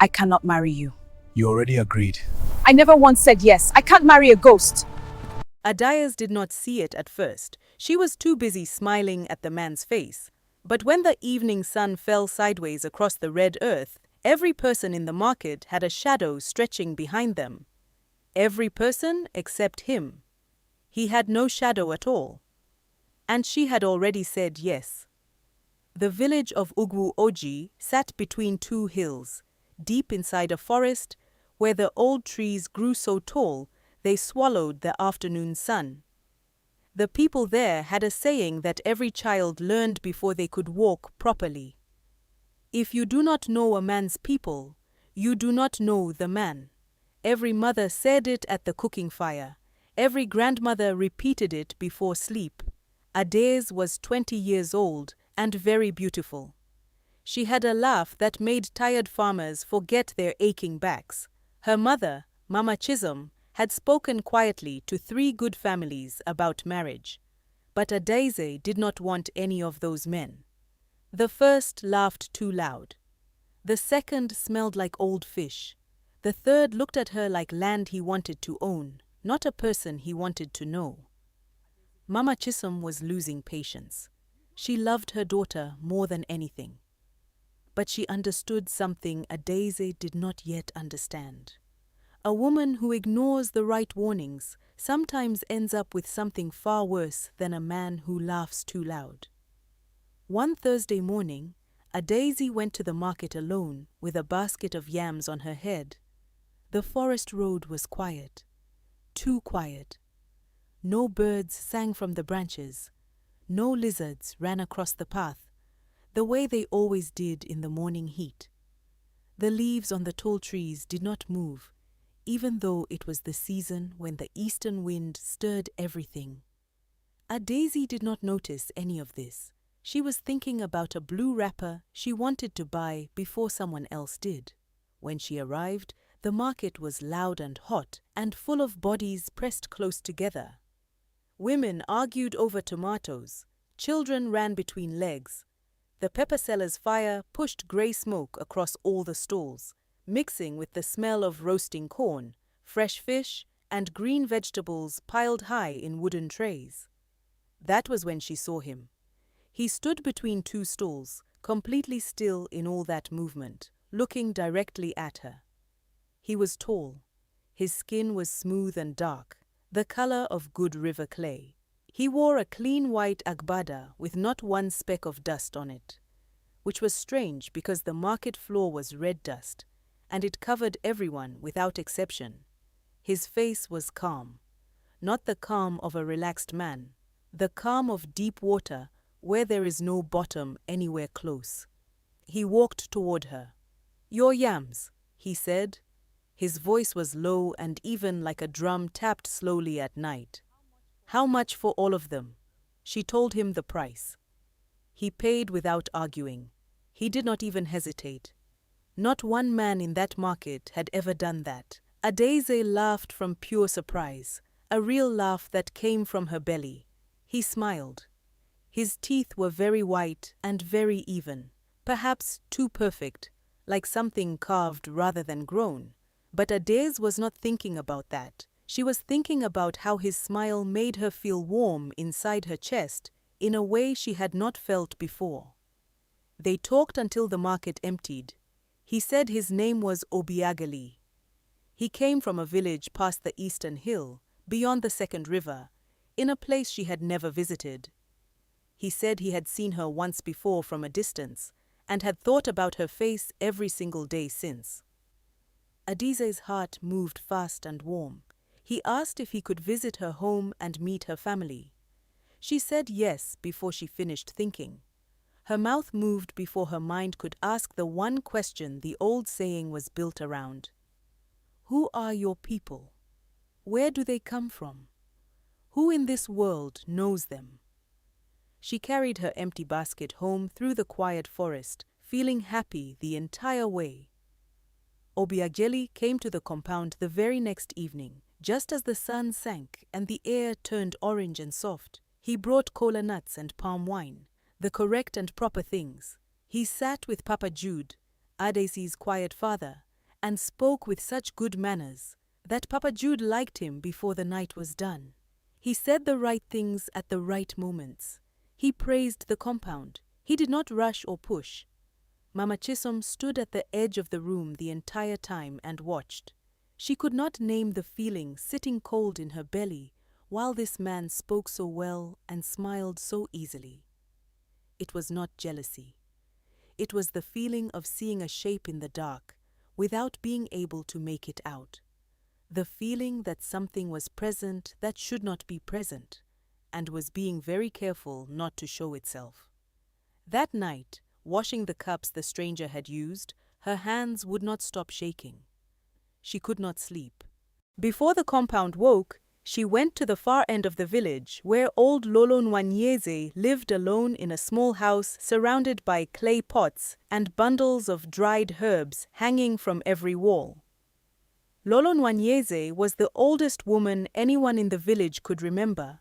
I cannot marry you. You already agreed. I never once said yes. I can't marry a ghost. Adaeze did not see it at first. She was too busy smiling at the man's face. But when the evening sun fell sideways across the red earth, every person in the market had a shadow stretching behind them. Every person except him. He had no shadow at all. And she had already said yes. The village of Ụgwụ Oji sat between two hills, deep inside a forest where the old trees grew so tall they swallowed the afternoon sun. The people there had a saying that every child learned before they could walk properly. If you do not know a man's people, you do not know the man. Every mother said it at the cooking fire. Every grandmother repeated it before sleep. Adaeze was 20 years old and very beautiful. She had a laugh that made tired farmers forget their aching backs. Her mother, Mama Chisom, had spoken quietly to 3 good families about marriage. But Adaeze did not want any of those men. The first laughed too loud. The second smelled like old fish. The third looked at her like land he wanted to own, not a person he wanted to know. Mama Chisom was losing patience. She loved her daughter more than anything. But she understood something Adaeze did not yet understand. A woman who ignores the right warnings sometimes ends up with something far worse than a man who laughs too loud. One Thursday morning, Adaeze went to the market alone with a basket of yams on her head. The forest road was quiet, too quiet. No birds sang from the branches. No lizards ran across the path, the way they always did in the morning heat. The leaves on the tall trees did not move, even though it was the season when the eastern wind stirred everything. Adaeze did not notice any of this. She was thinking about a blue wrapper she wanted to buy before someone else did. When she arrived, the market was loud and hot and full of bodies pressed close together. Women argued over tomatoes. Children ran between legs. The pepper seller's fire pushed grey smoke across all the stalls, mixing with the smell of roasting corn, fresh fish, and green vegetables piled high in wooden trays. That was when she saw him. He stood between 2 stalls, completely still in all that movement, looking directly at her. He was tall. His skin was smooth and dark, the color of good river clay. He wore a clean white agbada with not one speck of dust on it, which was strange because the market floor was red dust, and it covered everyone without exception. His face was calm, not the calm of a relaxed man, the calm of deep water where there is no bottom anywhere close. He walked toward her. "Your yams," he said. His voice was low and even like a drum tapped slowly at night. "How much for all of them?" She told him the price. He paid without arguing. He did not even hesitate. Not one man in that market had ever done that. Adaeze laughed from pure surprise, a real laugh that came from her belly. He smiled. His teeth were very white and very even, perhaps too perfect, like something carved rather than grown. But Adaeze was not thinking about that. She was thinking about how his smile made her feel warm inside her chest in a way she had not felt before. They talked until the market emptied. He said his name was Obiageli. He came from a village past the eastern hill, beyond the second river, in a place she had never visited. He said he had seen her once before from a distance and had thought about her face every single day since. Adaeze's heart moved fast and warm. He asked if he could visit her home and meet her family. She said yes before she finished thinking. Her mouth moved before her mind could ask the one question the old saying was built around. Who are your people? Where do they come from? Who in this world knows them? She carried her empty basket home through the quiet forest, feeling happy the entire way. Obiageli came to the compound the very next evening, just as the sun sank and the air turned orange and soft. He brought cola nuts and palm wine, the correct and proper things. He sat with Papa Jude, Adaeze's quiet father, and spoke with such good manners that Papa Jude liked him before the night was done. He said the right things at the right moments. He praised the compound. He did not rush or push. Mama Chisom stood at the edge of the room the entire time and watched. She could not name the feeling sitting cold in her belly while this man spoke so well and smiled so easily. It was not jealousy. It was the feeling of seeing a shape in the dark without being able to make it out. The feeling that something was present that should not be present, and was being very careful not to show itself. That night, washing the cups the stranger had used, her hands would not stop shaking. She could not sleep. Before the compound woke, she went to the far end of the village where old Lolo Nwanyieze lived alone in a small house surrounded by clay pots and bundles of dried herbs hanging from every wall. Lolo Nwanyieze was the oldest woman anyone in the village could remember.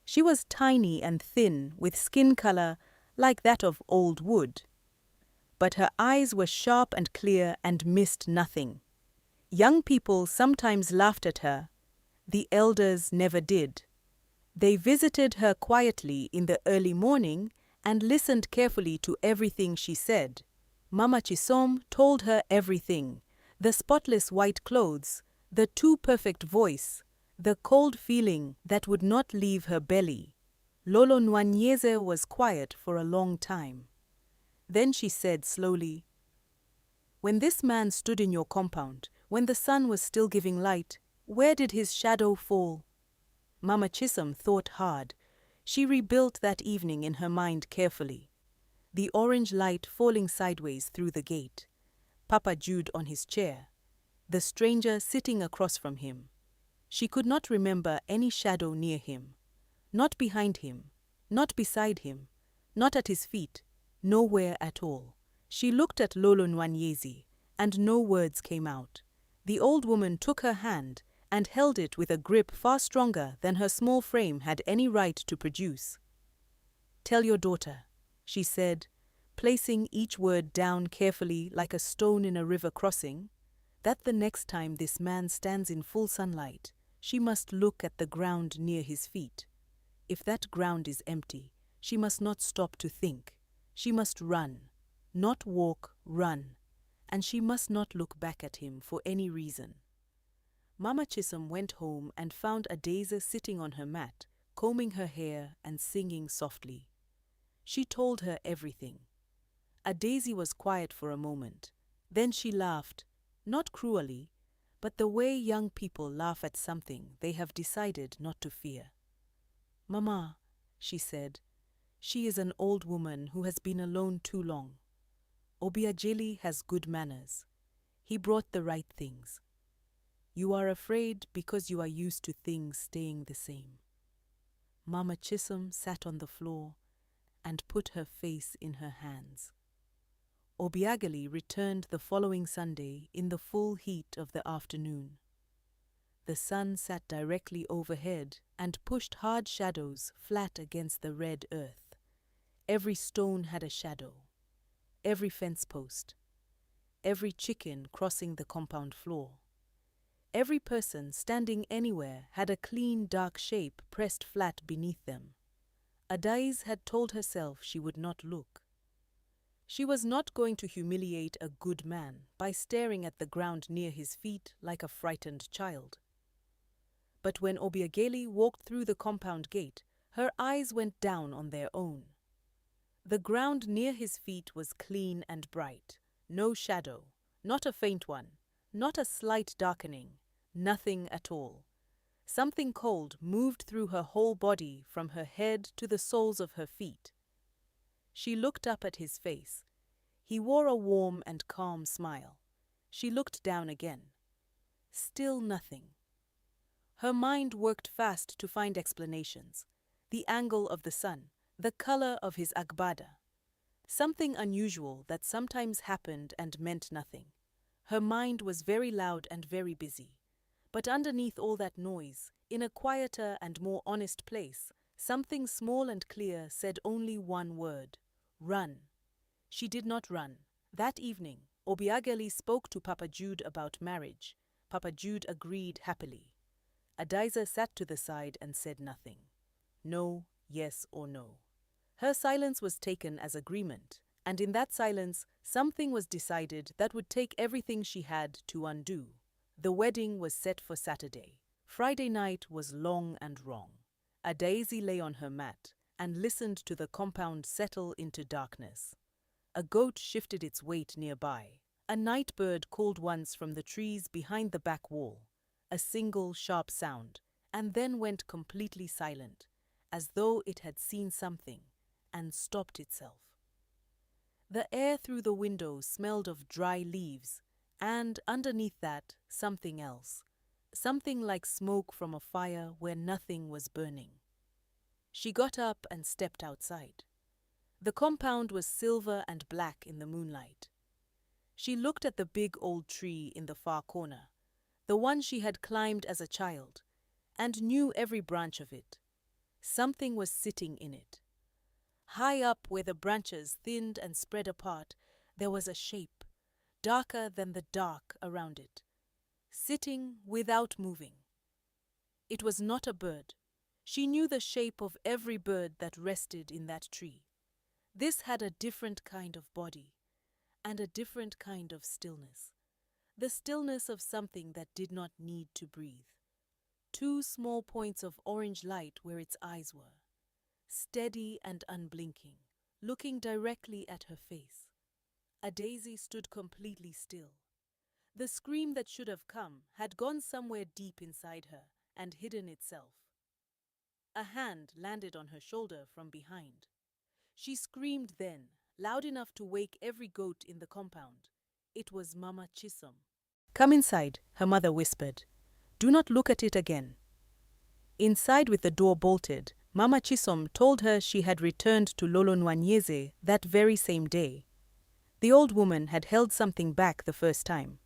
She was tiny and thin, with skin color like that of old wood. But her eyes were sharp and clear and missed nothing. Young people sometimes laughed at her. The elders never did. They visited her quietly in the early morning and listened carefully to everything she said. Mama Chisom told her everything: the spotless white clothes, the too perfect voice, the cold feeling that would not leave her belly. Lolo Nwanyieze was quiet for a long time. Then she said slowly, "When this man stood in your compound, when the sun was still giving light, where did his shadow fall?" Mama Chisom thought hard. She rebuilt that evening in her mind carefully. The orange light falling sideways through the gate. Papa Jude on his chair. The stranger sitting across from him. She could not remember any shadow near him. Not behind him. Not beside him. Not at his feet. Nowhere at all. She looked at Lolo Nwanyieze, and no words came out. The old woman took her hand and held it with a grip far stronger than her small frame had any right to produce. "Tell your daughter," she said, placing each word down carefully like a stone in a river crossing, "that the next time this man stands in full sunlight, she must look at the ground near his feet. If that ground is empty, she must not stop to think. She must run, not walk, run, and she must not look back at him for any reason." Mama Chisom went home and found Adaeze sitting on her mat, combing her hair and singing softly. She told her everything. Adaeze was quiet for a moment. Then she laughed, not cruelly, but the way young people laugh at something they have decided not to fear. "Mama," she said, "she is an old woman who has been alone too long. Obiageli has good manners. He brought the right things. You are afraid because you are used to things staying the same." Mama Chisom sat on the floor and put her face in her hands. Obiageli returned the following Sunday in the full heat of the afternoon. The sun sat directly overhead and pushed hard shadows flat against the red earth. Every stone had a shadow. Every fence post. Every chicken crossing the compound floor. Every person standing anywhere had a clean, dark shape pressed flat beneath them. Adaeze had told herself she would not look. She was not going to humiliate a good man by staring at the ground near his feet like a frightened child. But when Obiageli walked through the compound gate, her eyes went down on their own. The ground near his feet was clean and bright, no shadow, not a faint one, not a slight darkening, nothing at all. Something cold moved through her whole body from her head to the soles of her feet. She looked up at his face. He wore a warm and calm smile. She looked down again. Still nothing. Her mind worked fast to find explanations. The angle of the sun, the color of his agbada. Something unusual that sometimes happened and meant nothing. Her mind was very loud and very busy. But underneath all that noise, in a quieter and more honest place, something small and clear said only one word: run. She did not run. That evening, Obiageli spoke to Papa Jude about marriage. Papa Jude agreed happily. Adaeze sat to the side and said nothing. No, yes or no. Her silence was taken as agreement, and in that silence, something was decided that would take everything she had to undo. The wedding was set for Saturday. Friday night was long and wrong. Adaeze lay on her mat and listened to the compound settle into darkness. A goat shifted its weight nearby. A night bird called once from the trees behind the back wall. A single sharp sound, and then went completely silent, as though it had seen something and stopped itself. The air through the window smelled of dry leaves, and underneath that, something else. Something like smoke from a fire where nothing was burning. She got up and stepped outside. The compound was silver and black in the moonlight. She looked at the big old tree in the far corner, the one she had climbed as a child, and knew every branch of it. Something was sitting in it. High up where the branches thinned and spread apart, there was a shape, darker than the dark around it, sitting without moving. It was not a bird. She knew the shape of every bird that rested in that tree. This had a different kind of body, and a different kind of stillness. The stillness of something that did not need to breathe. 2 small points of orange light where its eyes were, steady and unblinking, looking directly at her face. Adaeze stood completely still. The scream that should have come had gone somewhere deep inside her and hidden itself. A hand landed on her shoulder from behind. She screamed then, loud enough to wake every goat in the compound. It was Mama Chisom. "Come inside," her mother whispered. "Do not look at it again." Inside, with the door bolted, Mama Chisom told her she had returned to Lolo Nwanyieze that very same day. The old woman had held something back the first time.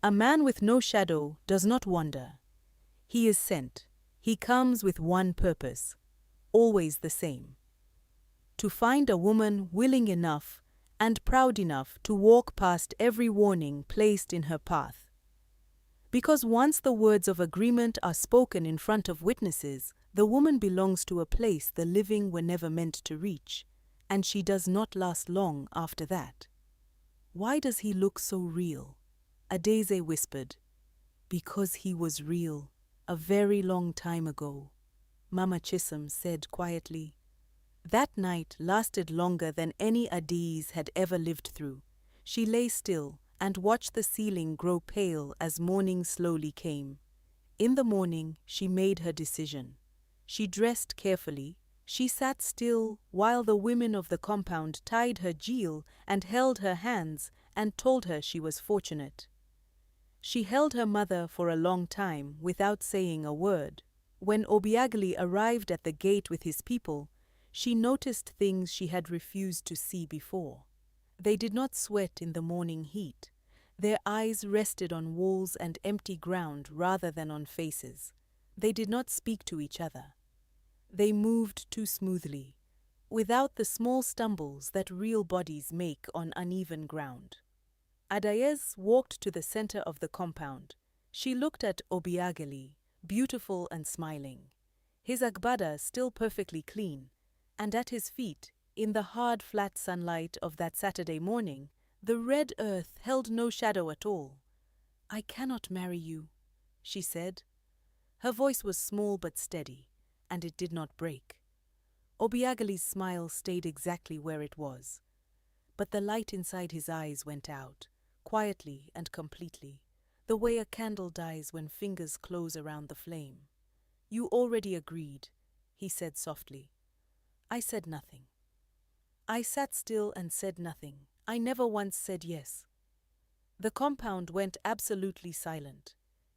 A man with no shadow does not wander. He is sent. He comes with one purpose, always the same: to find a woman willing enough and proud enough to walk past every warning placed in her path. Because once the words of agreement are spoken in front of witnesses, the woman belongs to a place the living were never meant to reach, and she does not last long after that. "Why does he look so real?" Adaeze whispered. "Because he was real, a very long time ago," Mama Chisom said quietly. That night lasted longer than any Adaeze had ever lived through. She lay still and watched the ceiling grow pale as morning slowly came. In the morning, she made her decision. She dressed carefully. She sat still while the women of the compound tied her jeel and held her hands and told her she was fortunate. She held her mother for a long time without saying a word. When Obiageli arrived at the gate with his people, she noticed things she had refused to see before. They did not sweat in the morning heat. Their eyes rested on walls and empty ground rather than on faces. They did not speak to each other. They moved too smoothly, without the small stumbles that real bodies make on uneven ground. Adaeze walked to the center of the compound. She looked at Obiageli, beautiful and smiling, his agbada still perfectly clean, and at his feet, in the hard flat sunlight of that Saturday morning, the red earth held no shadow at all. "I cannot marry you," she said. Her voice was small but steady, and it did not break. Obiageli's smile stayed exactly where it was. But the light inside his eyes went out, quietly and completely, the way a candle dies when fingers close around the flame. "You already agreed," he said softly. I said nothing. I sat still and said nothing. I never once said yes. The compound went absolutely silent.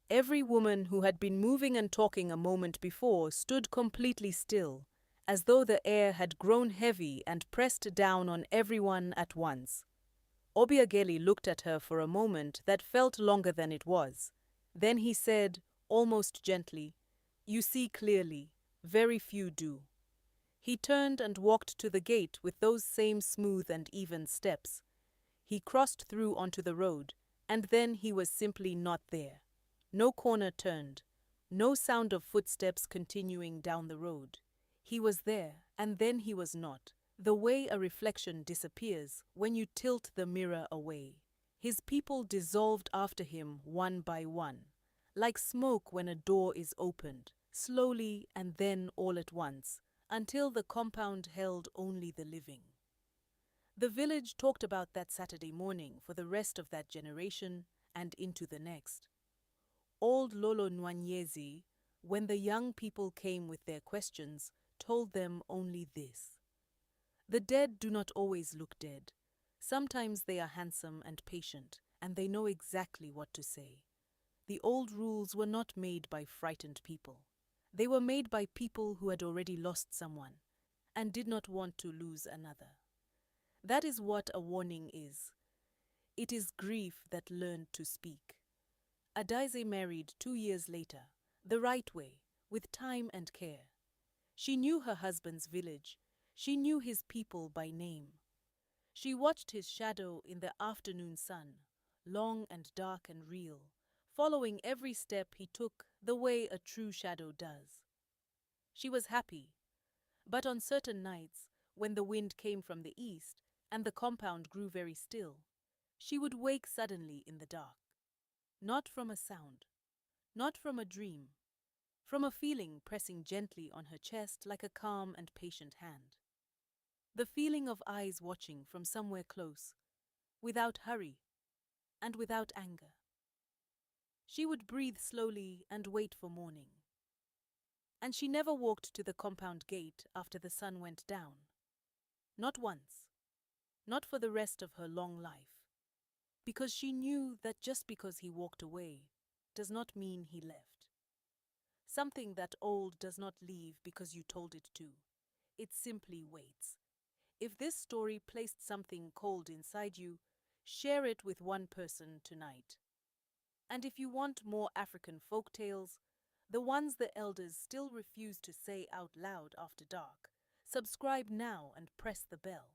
Every woman who had been moving and talking a moment before stood completely still, as though the air had grown heavy and pressed down on everyone at once. Obiageli looked at her for a moment that felt longer than it was. Then he said, almost gently, "You see clearly, very few do." He turned and walked to the gate with those same smooth and even steps. He crossed through onto the road, and then he was simply not there. No corner turned, no sound of footsteps continuing down the road. He was there, and then he was not, the way a reflection disappears when you tilt the mirror away. His people dissolved after him one by one, like smoke when a door is opened, slowly and then all at once, until the compound held only the living. The village talked about that Saturday morning for the rest of that generation and into the next. Old Lolo Nwanyieze, when the young people came with their questions, told them only this: the dead do not always look dead. Sometimes they are handsome and patient, and they know exactly what to say. The old rules were not made by frightened people. They were made by people who had already lost someone and did not want to lose another. That is what a warning is. It is grief that learned to speak. Adaeze married 2 years later, the right way, with time and care. She knew her husband's village. She knew his people by name. She watched his shadow in the afternoon sun, long and dark and real, following every step he took the way a true shadow does. She was happy, but on certain nights, when the wind came from the east and the compound grew very still, she would wake suddenly in the dark. Not from a sound, not from a dream, from a feeling pressing gently on her chest like a calm and patient hand. The feeling of eyes watching from somewhere close, without hurry and without anger. She would breathe slowly and wait for morning. And she never walked to the compound gate after the sun went down. Not once. Not for the rest of her long life. Because she knew that just because he walked away does not mean he left. Something that old does not leave because you told it to. It simply waits. If this story placed something cold inside you, share it with one person tonight. And if you want more African folk tales, the ones the elders still refuse to say out loud after dark, subscribe now and press the bell.